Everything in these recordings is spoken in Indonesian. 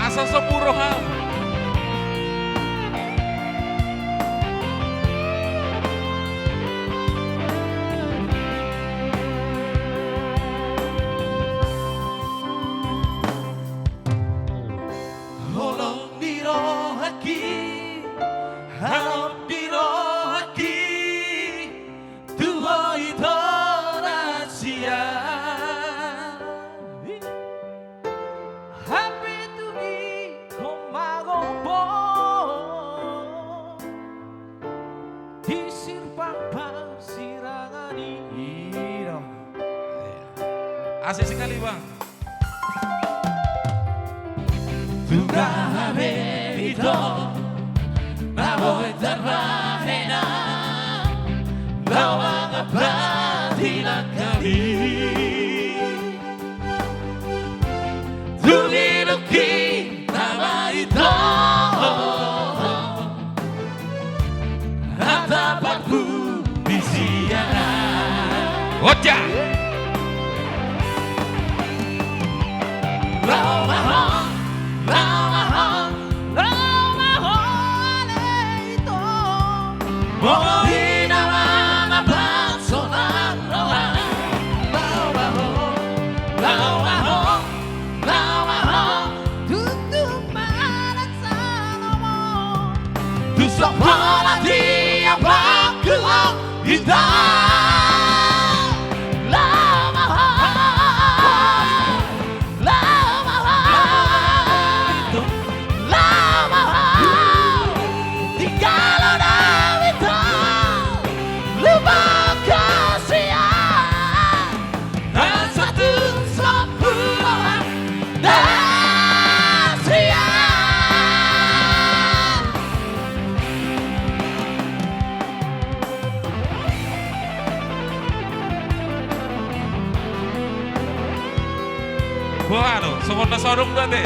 Asa sepuruhan Holong diro haki, harap diro haki, tuhoy torasia. Happy to be komagopo, disirpang pasirangan iro. asik sekali bang. Tugabe ito na mo'y tarahena Lawang abadi ng kami Tuliluki tama ito At dapat bisiyanan Oja. Lawang Mo'y namamabang sonang rohan Lawaho Tutupan at sana mo Gusto mo na di ang pagkulang Ito Wah, semua sorong berarti.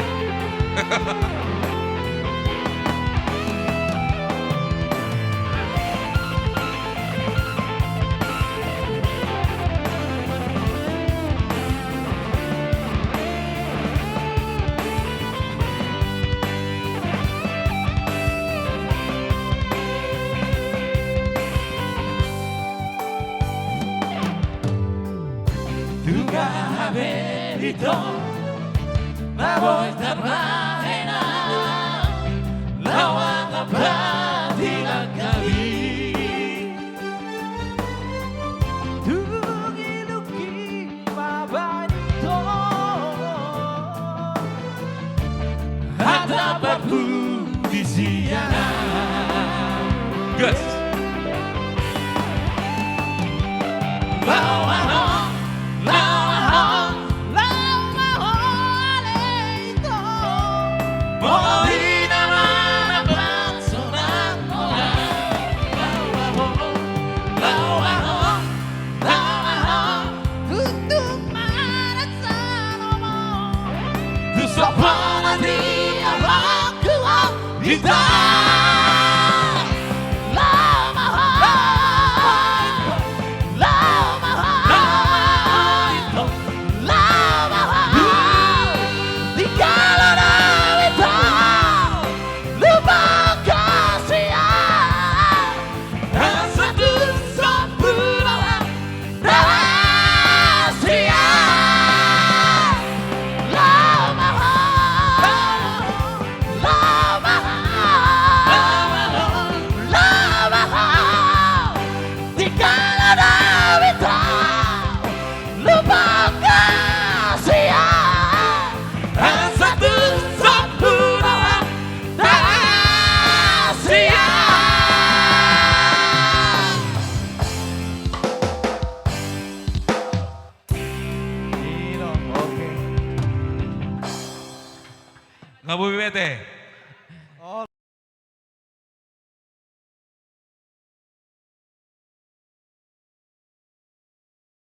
Tugabe ito na mo'y tarahena Lawang abadi ng kami Tugiluki mabay nito At dapat bisiyanan Gus. Mo'y namamabang sonang Lawaho Tutupan at sana mo Gusto ko na di ang pagkulang Ito Ngabubuti.